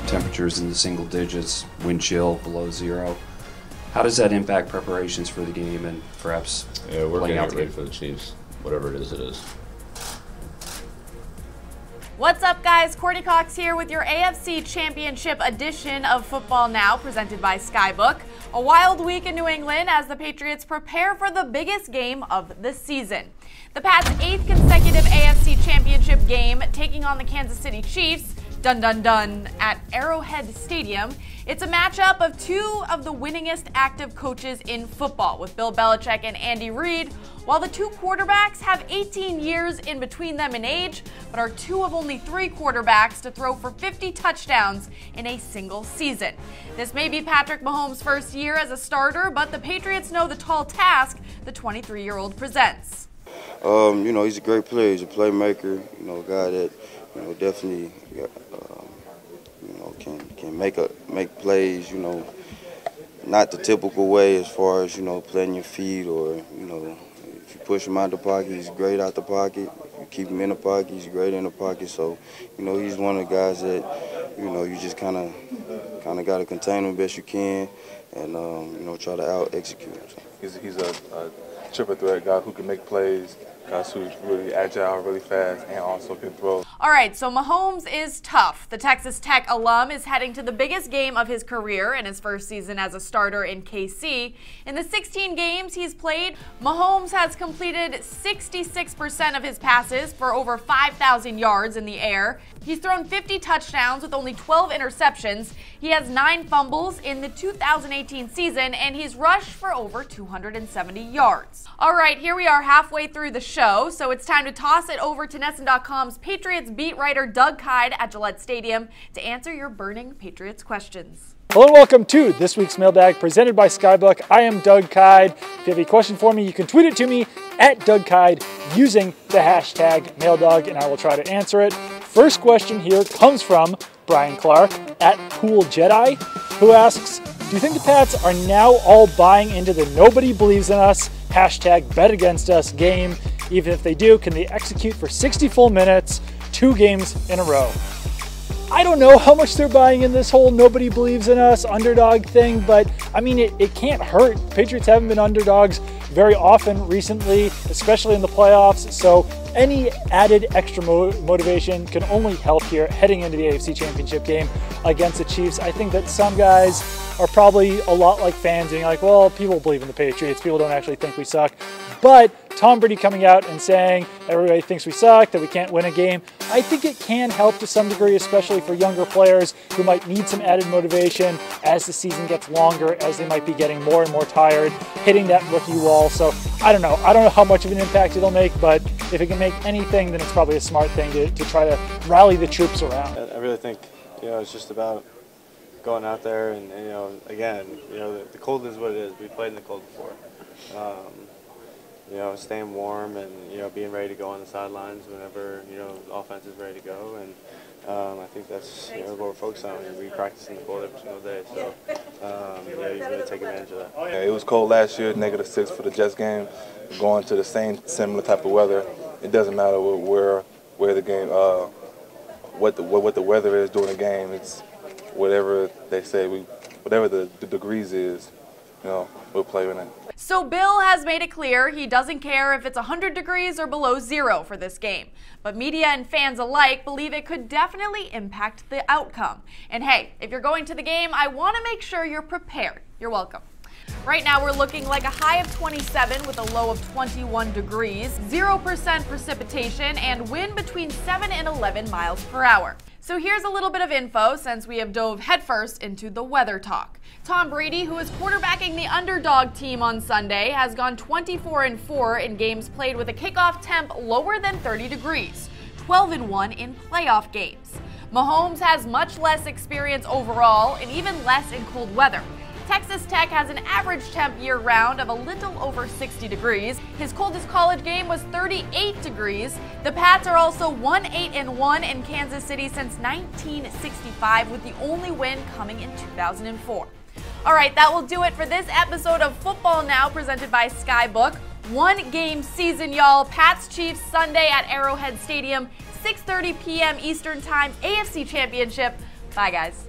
temperatures in the single digits, wind chill below zero. How does that impact preparations for the game and perhaps we're playing getting out it ready for the Chiefs, whatever it is, it is. What's up, guys? Courtney Cox here with your AFC Championship edition of Football Now, presented by Skybook. A wild week in New England as the Patriots prepare for the biggest game of the season. The Pats' 8th consecutive AFC Championship game, taking on the Kansas City Chiefs, dun dun dun, at Arrowhead Stadium. It's a matchup of two of the winningest active coaches in football, with Bill Belichick and Andy Reid, while the two quarterbacks have 18 years in between them in age, but are two of only 3 quarterbacks to throw for 50 touchdowns in a single season. This may be Patrick Mahomes' first year as a starter, but the Patriots know the tall task the 23-year-old presents. He's a great player. He's a playmaker. A guy that, definitely, can make plays. Not the typical way as far as playing your feet or if you push him out the pocket, he's great out the pocket. If you keep him in the pocket, he's great in the pocket. So, he's one of the guys that you just kind of got to contain him best you can, and try to out execute him. So. He's a triple threat guy who can make plays, guys who's really agile, really fast, and also can throw. All right, so Mahomes is tough. The Texas Tech alum is heading to the biggest game of his career in his first season as a starter in KC. In the 16 games he's played, Mahomes has completed 66% of his passes for over 5,000 yards in the air. He's thrown 50 touchdowns with only 12 interceptions. He has 9 fumbles in the 2018 season, and he's rushed for over 270 yards. All right, here we are halfway through the show, so it's time to toss it over to NESN.com's Patriots beat writer Doug Kyed at Gillette Stadium to answer your burning Patriots questions. Hello and welcome to this week's mailbag presented by Skybook. I am Doug Kyed. If you have a question for me, you can tweet it to me at Doug Kyed using the hashtag MailDog, and I will try to answer it. First question here comes from Brian Clark at Pool Jedi, who asks, do you think the Pats are now all buying into the nobody believes in us, hashtag bet against us game? Even if they do, can they execute for 60 full minutes, 2 games in a row? I don't know how much they're buying in this whole nobody believes in us underdog thing, but I mean, it can't hurt. Patriots haven't been underdogs very often recently, especially in the playoffs, so any added extra motivation can only help here heading into the AFC Championship game against the Chiefs. I think that some guys are probably a lot like fans being like, well, people believe in the Patriots, people don't actually think we suck. But Tom Brady coming out and saying everybody thinks we suck, that we can't win a game, I think it can help to some degree, especially for younger players who might need some added motivation as the season gets longer, as they might be getting more and more tired, hitting that rookie wall. So I don't know how much of an impact it'll make, but if it can make anything, then it's probably a smart thing to try to rally the troops around. I really think, it's just about going out there and again, the cold is what it is. We played in the cold before. Staying warm and, being ready to go on the sidelines whenever, the offense is ready to go. And I think that's, what we're focused on. We practice in the cold every single day. So, you really take advantage of that. Yeah, it was cold last year, -6 for the Jets game. Going to the similar type of weather. It doesn't matter where the game, what the weather is during the game. It's whatever they say, whatever the degrees is, we'll play in it. So Bill has made it clear he doesn't care if it's 100 degrees or below 0 for this game. But media and fans alike believe it could definitely impact the outcome. And hey, if you're going to the game, I want to make sure you're prepared. You're welcome. Right now we're looking like a high of 27 with a low of 21 degrees, 0% precipitation, and wind between 7 and 11 miles per hour. So here's a little bit of info since we have dove headfirst into the weather talk. Tom Brady, who is quarterbacking the underdog team on Sunday, has gone 24-4 in games played with a kickoff temp lower than 30 degrees, 12-1 in playoff games. Mahomes has much less experience overall and even less in cold weather. Texas Tech has an average temp year-round of a little over 60 degrees. His coldest college game was 38 degrees. The Pats are also 1-8-1 in Kansas City since 1965, with the only win coming in 2004. All right, that will do it for this episode of Football Now, presented by Skybook. 1-game season, y'all. Pats Chiefs Sunday at Arrowhead Stadium, 6:30 p.m. Eastern Time, AFC Championship. Bye, guys.